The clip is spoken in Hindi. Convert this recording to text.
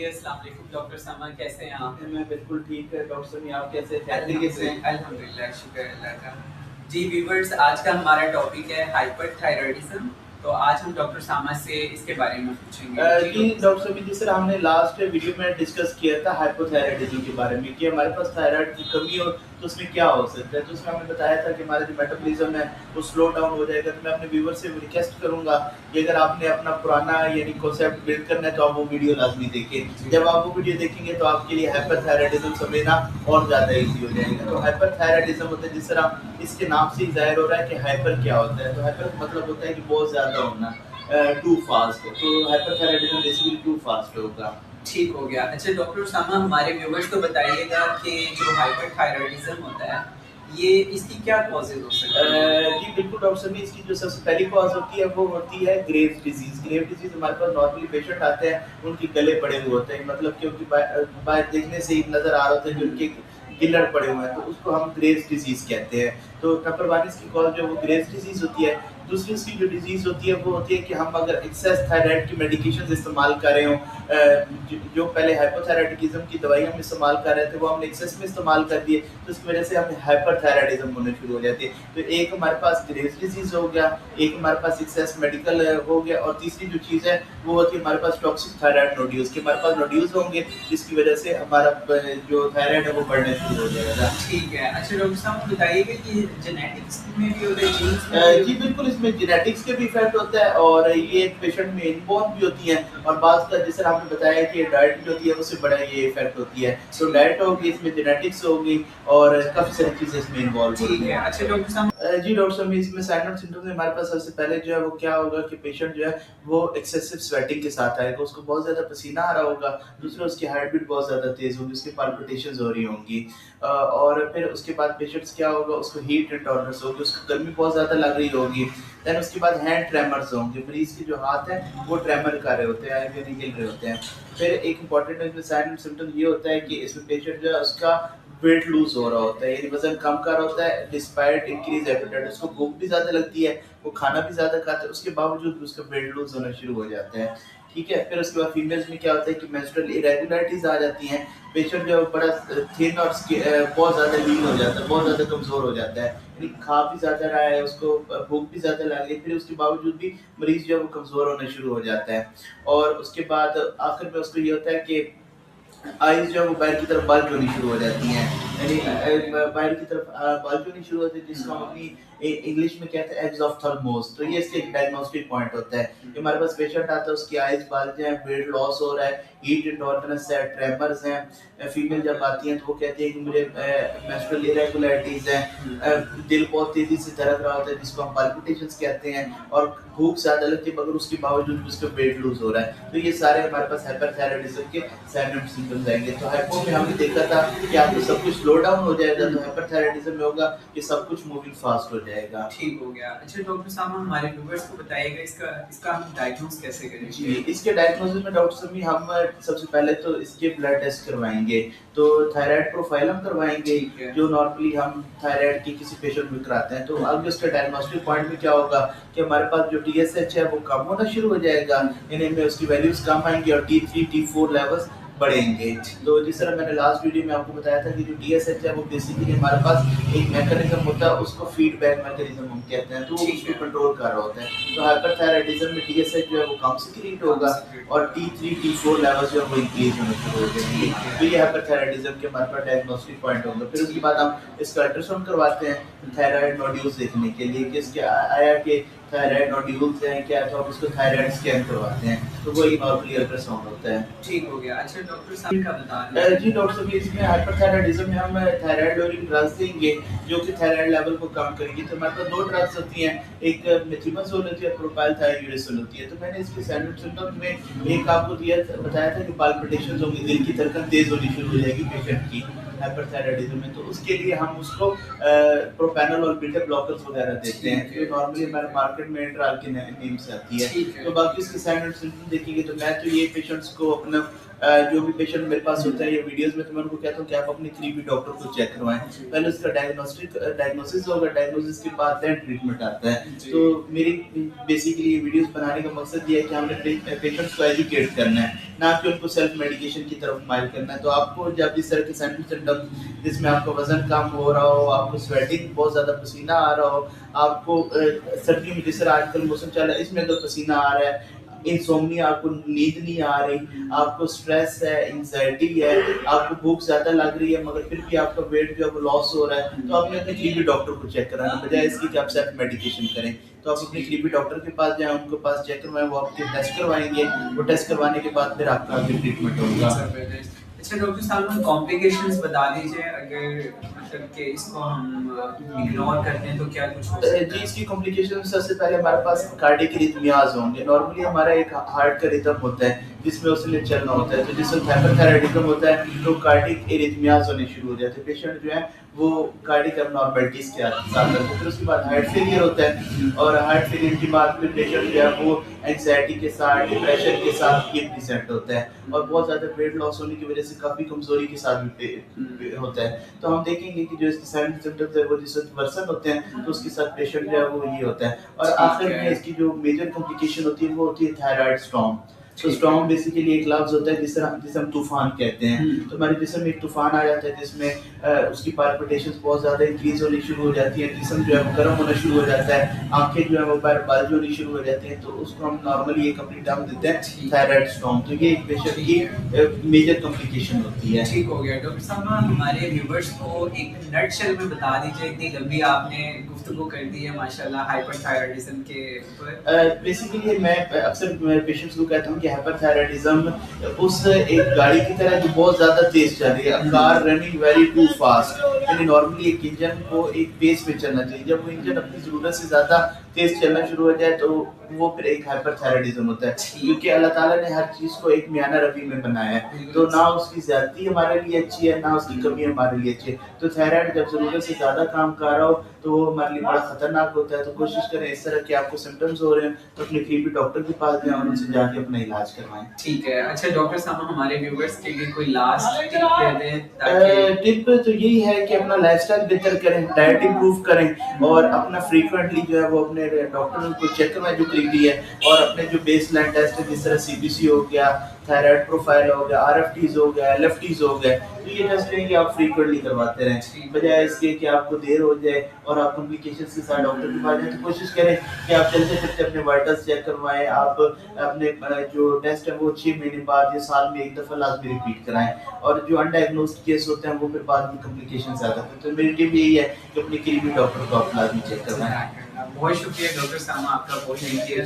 जी, अस्सलाम वालेकुम डॉक्टर समा, कैसे हैं आप? मैं बिल्कुल ठीक है डॉक्टर साहब, आप कैसे हैं? अल्हम्दुलिल्लाह, शुक्र अल्लाह का। जी व्यूअर्स, आज का हमारा टॉपिक है हाइपरथायराइडिज्म। तो आज हम डॉक्टर सामा से इसके बारे में पूछेंगे। जी जी डॉक्टर डॉक्टर सामा। साहब, जिस तरह हमने लास्ट वीडियो में डिस्कस किया था हाइपोथायराइडिज्म के बारे में कि हमारे पास थायराइड की कमी हो तो उसमें क्या हो सकता है। तो उसमें हमने बताया था कि हमारा जो मेटाबॉलिज्म है वो स्लो डाउन हो जाएगा। तो मैं अपने व्यूवर से रिक्वेस्ट करूंगा कि अगर आपने अपना पुराना यानी कॉन्सेप्ट बिल्ड करना है तो आप वो वीडियो लाजमी देखें। जब आप वो वीडियो देखेंगे तो आपके लिए हाइपरथायराइडिज्म समझना और ज़्यादा ईजी हो जाएगा। तो हाइपरथायराइडिज्म होता है, जिस तरह इसके नाम से ही ज़ाहिर हो रहा है कि हाइपर क्या होता है। तो हाइपर मतलब होता है कि बहुत ज़्यादा होना, टू फास्ट। तो हाइपरथायराइडिज्म बेसिकली टू फास्ट होगा। ठीक हो गया। अच्छा डॉक्टर सामा, हमारे व्यूअर्स को बताइएगा कि जो हाइपरथायराइडिज्म होता है, ये इसकी क्या कॉजेज हो सकती है? जी बिल्कुल डॉक्टर साहब, इसकी जो सबसे पहली कॉज होती है वो होती है ग्रेव्स डिजीज। ग्रेव डिजीज हमारे पास नॉर्मली पेशेंट आते हैं, उनके गले पड़े हुए होते हैं, मतलब कि उनकी बाहर देखने से ही नजर आ रहा होता है कि उनके गिल्लड़ पड़े हुए हैं, तो उसको हम ग्रेव्स डिजीज कहते हैं। तो नंबर वन इसकी कॉज जो वो ग्रेव्स डिजीज होती है। दूसरी इसकी जो डिजीज होती है वो होती है कि हम अगर एक्सेस थायराइड की मेडिकेशन इस्तेमाल कर रहे हो, जो पहले हाइपोथायराइडिज्म की दवाई हम इस्तेमाल कर रहे थे वो हमने एक्सेस में इस्तेमाल कर दिए, तो इसकी वजह से हमें हाइपरथायराइडिज्म होने शुरू हो जाती है। तो एक हमारे पास ग्रेव्स डिजीज हो गया, एक हमारे पास एक्सेस मेडिकल हो गया, और तीसरी जो चीज़ है वो होती है हमारे पास टॉक्सिक थायराइड नोड्यूल्स। के हमारे पास नोड्यूल्स होंगे जिसकी वजह से हमारा जो थायराइड है वो बढ़ने शुरू हो जाएगा। ठीक है। अच्छा डॉक्टर साहब, बताइएगा कि जेनेटिक्स में भी होता है, जीन्स में भी जी बिल्कुल, इसमें जेनेटिक्स के भी इफेक्ट होता है और ये पेशेंट में इनबॉर्न भी होती है, और बात का जिस तरह आपने बताया कि डाइट जो होती है उससे बड़ा ये इफेक्ट होती है। तो डाइट होगी, इसमें जेनेटिक्स होगी और काफ़ी सारी चीज़ें इसमें इन्वॉल्व होती ठीक है। हैं। अच्छा डॉक्टर साहब, जी डॉक्टर साहब, इसमें साइन और सिम्टम्स में हमारे पास सबसे पहले जो है वो क्या होगा कि पेशेंट जो है वो एक्सेसिव स्वेटिंग के साथ आएगा, उसको बहुत ज़्यादा पसीना आ रहा होगा। दूसरा, उसकी हार्ट बीट बहुत ज़्यादा तेज़ होगी, उसकी पाल्पिटेशंस हो रही होंगी। और फिर उसके बाद पेशेंट्स क्या होगा, उसको हीट इंटॉलरेंस होगी, उसको गर्मी बहुत ज़्यादा लग रही होगी। देन उसके बाद हैंड ट्रेमर्स होंगे, मरीज़ के जो हाथ हैं वो ट्रेमर कर रहे होते हैं यानी हिल रहे होते हैं। फिर एक इंपॉर्टेंट इसमें साइन एंड सिम्टम ये होता है कि इसमें पेशेंट जो है उसका वेट लूज हो रहा होता है, यानी वजन कम कर रहा होता है डिस्पाइट इंक्रीज एपेटाइट। उसको भूख भी ज़्यादा लगती है, वो खाना भी ज़्यादा खाता है, उसके बावजूद भी उसका वेट लूज होना शुरू हो जाता है। ठीक है, फिर उसके बाद फीमेल्स में क्या होता है कि मेंस्ट्रुअल इरेगुलरिटीज आ जाती हैं। पेशेंट जो है वो बड़ा थिन और बहुत ज़्यादा लीन हो जाता है, बहुत ज़्यादा कमज़ोर हो जाता है, यानी खा भी ज़्यादा रहा है, उसको भूख भी ज़्यादा लग रही है, फिर उसके बावजूद भी मरीज़ जो है वो कमज़ोर होना शुरू हो जाता है। और उसके बाद आखिर में उसको ये होता है कि आइज़ जो है वो बाहर की तरफ बल्ज होनी शुरू हो जाती हैं, यानी बाहर की तरफ बल्ज होनी शुरू होती है, जिसको हम अपनी इंग्लिश में कहते हैं एक्सॉफ्थाल्मोस। तो ये इसके एक डायग्नोस्टिक पॉइंट होता है कि हमारे पास पेशेंट आता है, उसकी आइज़ बल्ज हैं, वेट लॉस हो रहा है, हीट इंटॉलरेंस है, ट्रेमर्स हैं। फीमेल जब आती हैं तो वो कहती हैं कि मुझे मेंस्ट्रुअल इरेगुलरिटीज़ हैं, दिल बहुत तेज़ी से धड़क रहा होता है जिसको हम पाल्पिटेशंस कहते हैं, और भूख ज़्यादा लगती है मगर उसके बावजूद भी उसका वेट लूज़ हो रहा है। तो ये सारे हमारे पास हाइपरथायराइडिज्म के साइन एंड सिम्पटम्स आएंगे। तो हाइपो में हमने देखा था कि आपको सब कुछ स्लो डाउन हो जाएगा, तो हाइपरथायराइडिज्म में होगा कि सब कुछ मूविंग फास्ट हो जाएगा। ठीक हो गया। अच्छा डॉक्टर साहब, हमारे व्यूअर्स को बताइएगा इसका इसका हम डायग्नोस कैसे करें? जी, इसके डायग्नोसिस में डॉक्टर साहब हम सबसे पहले तो इसके ब्लड टेस्ट करवाएँगे। तो थायराइड प्रोफाइल हम करवाएँगे, ठीक है। जो नॉर्मली हम थायराइड की किसी पेशेंट में कराते हैं। तो अब उसका डायग्नोस्टिक पॉइंट में क्या होगा कि हमारे पास जो टीएसएच है वो कम होना शुरू हो जाएगा, यानी इनमें उसकी वैल्यूज़ कम आएँगी और T3, T4 लेवल्स बढ़ेंगे। तो जिस तरह मैंने लास्ट वीडियो में आपको बताया था कि जो टीएसएच है वो बेसिकली हमारे पास एक मैकेनिज्म होता है, उसको फीडबैक मैकेनिज्म हम कहते हैं, तो वो उसको कंट्रोल कर रहा होता है। तो हाइपरथायराइडिज्म में टीएसएच जो है वो कम सिक्रीट होगा और T3, T4 लेवल जो है वो इंक्रीज होना शुरू हो जाएंगे। तो ये हाइपरथायराइडिज्म के हमारे पास डायग्नोस्टिक पॉइंट होंगे। फिर उसके बाद हम इसका अल्ट्रासाउंड करवाते हैं थायराइड नोड्यूल्स देखने के लिए कि इसके आया कि थायराइड नोड्यूल्स हैं क्या, तो हम इसको थायराइड स्कैन करवाते हैं, तो वही नॉर्मली अल्ट्रासाउंड होता है। ठीक हो गया। अच्छा डॉक्टर साहब का बता दें। जी डॉक्टर साहब, इसमें हाइपरथायराइडिज्म में हम थायराइड लॉरिंग ड्रग्स देंगे जो कि थायराइड लेवल को कम करेंगी। तो हमारे पास दो ड्रग्स होती हैं, एक मेथिमोजोल होती है, प्रोपाइलथायोयूरेसिल होती है। तो मैंने इसके सिम्टम्स में एक आपको बताया था कि पाल्पिटेशंस होंगी, दिल की धड़कन तेज होनी शुरू हो जाएगी पेशेंट की हाइपरथायराइडिज्म में। तो उसके लिए हम उसको प्रोपेनल और बीटा ब्लॉकर्स वगैरह देते हैं, जो नॉर्मली हमारे मार्केट में इंट्राल के नेम से आती है। तो बाकी इसके साइन एंड सिम्टम देखेंगे तो मैं तो ये पेशेंट्स को अपना जो भी पेशेंट मेरे पास होता है या वीडियोज़ में, तो मैं उनको कहता हूँ कि आप अपने करीबी डॉक्टर को चेक करवाएँ। जी। पहले उसका डायग्नोसिस होगा, डायग्नोसिस के बाद देन ट्रीटमेंट आता है। जी। तो मेरी बेसिकली ये वीडियोज़ बनाने का मकसद ये है कि हमने पेशेंट्स को एजुकेट करना है, ना कि उनको सेल्फ मेडिकेशन की तरफ माइल करना है। तो आपको जब इस तरह के सिम्टम्स जिसमें आपका वज़न कम हो रहा हो, आपको स्वेटिंग बहुत ज़्यादा पसीना आ रहा हो, आपको सर्दियों में जिस तरह आजकल मौसम चल रहा है इसमें अगर पसीना आ रहा है, इंसोम्निया, आपको नींद नहीं आ रही, आपको स्ट्रेस है, एंग्जायटी है, आपको भूख ज़्यादा लग रही है मगर फिर भी आपका वेट जो है वो लॉस हो रहा है, तो आपने अपने करीबी डॉक्टर को चेक कराना, बजाय इसके कि आप सेल्फ मेडिकेशन करें। तो आप अपने करीबी डॉक्टर के पास जाएँ, उनके पास चेक करवाएँ, वो आपके टेस्ट करवाएँगे, वो टेस्ट करवाने के बाद फिर आपका आगे ट्रीटमेंट होगा। ज़बरदस्त। अच्छा डॉक्टर साहब, हम कॉम्प्लिकेशंस बता दीजिए, अगर मतलब कि इसको हम इग्नोर करते हैं तो क्या कुछ हो सकता जी, है? इसकी कॉम्प्लिकेशन सबसे पहले हमारे पास कार्डियक अरिथमियाज़ होंगे। नॉर्मली हमारा एक हार्ट का रिदम होता है जिसमें ऑसिलेट चलना होता है, तो जिस वक़्त हाइपरथायरायडिज़्म होता है तो कार्डियक अरिथमियाज़ होने शुरू हो जाते हैं। पेशेंट जो है वो कार्डियक एब्नॉर्मैलिटीज़ के साथ आते हैं। फिर उसके बाद हार्ट फेलियर होता है और हार्ट फेलियर के बाद फिर पेशेंट जो है वो एंग्जायटी के साथ, डिप्रेशन के साथ ये प्रेज़ेंट होता है और बहुत ज़्यादा वेट लॉस होने की वज़ह से काफ़ी कमज़ोरी के साथ भी पे होता है। तो हम देखेंगे कि जो इसके साइन सिम्पटम्स है वो जिस वक़्त वर्सन होते हैं तो उसके साथ पेशेंट जो है वो ये होता है। और ठीक आखिर में है। इसकी जो मेजर कॉम्प्लिकेशन होती है वो होती है थायराइड स्टॉर्म। तो ठीक स्टॉर्म है। बेसिकली एक लफ्ज़ होता है जिसे हम तूफ़ान कहते हैं। तो हमारे जिस्म में एक तूफ़ान आ जाता है जिसमें उसकी पाल्पिटेशंस बहुत ज़्यादा इंक्रीज़ होनी शुरू हो जाती है, जिस्म जो है वो गर्म होना शुरू हो जाता है, आँखें जो है वो बल्ज होनी शुरू हो जाती हैं, तो उसको हम नॉर्मली एक अपनी टर्म देते हैं ठीक थायराइड स्टॉर्म। तो ये एक पेशेंट ठीक की है। मेजर कॉम्प्लिकेशन होती है। ठीक हो गया। डॉक्टर साहब, हमारे व्यूवर्स को एक नटशेल में बता दीजिए, इतनी लंबी आपने गुफ्तगू कर दी है माशाल्लाह हाइपरथायरायडिज्म के ऊपर। बेसिकली मैं अक्सर मेरे पेशेंट्स को कहता हूँ कि हाइपरथायरायडिज्म उस एक गाड़ी की तरह जो बहुत ज़्यादा तेज़ चल रही है, a car running very too fast. यानी नॉर्मली एक इंजन को एक पेस पे चलना चाहिए, जब वो इंजन अपनी ज़रूरत से ज़्यादा तेज़ चलना शुरू हो जाए तो वो फिर एक हाइपरथायरायडिज्म होता है, क्योंकि अल्लाह ताला ने हर चीज़ को एक मियाना रवि में बनाया है, तो ना उसकी ज़्यादती हमारे लिए अच्छी है, ना उसकी कमी हमारे लिए अच्छी है। तो थायराइड जब ज़रूरत से ज़्यादा काम कर रहा हो तो वो हमारे लिए बड़ा खतरनाक होता है। तो कोशिश करें इस तरह के आपको सिम्पटम्स हो रहे हैं तो अपने करीबी डॉक्टर के पास जाएँ और उनसे जाके अपना इलाज करवाएँ। ठीक है। अच्छा डॉक्टर साहब, हमारे व्यूवर्स के लिए कोई लास्ट टिप दे दें ताकि टिप तो यही है कि अपना लाइफस्टाइल बेहतर करें, डाइट इंप्रूव करें और अपना फ्रीक्वेंटली जो है वो अपने डॉक्टर को चेक करवाएं जो करीबी है, और अपने जो बेसलाइन टेस्ट है जिस तरह सीबीसी हो गया, थायराइड प्रोफाइल हो गया, आरएफटीज हो गया, एलएफटीज हो गए, तो ये टेस्ट हैं कि आप फ्रीक्वेंटली करवाते रहें, बजाय इसके कि आपको देर हो जाए और आप कॉम्प्लिकेशंस के साथ डॉक्टर के पास जाएं। तो कोशिश करें कि आप चलते-फिरते अपने वाइटल्स चेक करवाएं, आप अपने जो टेस्ट है वो 6 महीने बाद या साल में एक दफ़ा लाज़मी रिपीट कराएं, और जो अनडायग्नोस्ड केस होते हैं वो फिर बाद में कॉम्प्लिकेशंस आ जाते हैं। तो मेरी टिप यही है कि अपने करीबी डॉक्टर को आप लाज़मी चेक करवाएं। बहुत शुक्रिया डॉक्टर साहब, आपका बहुत थैंक यू।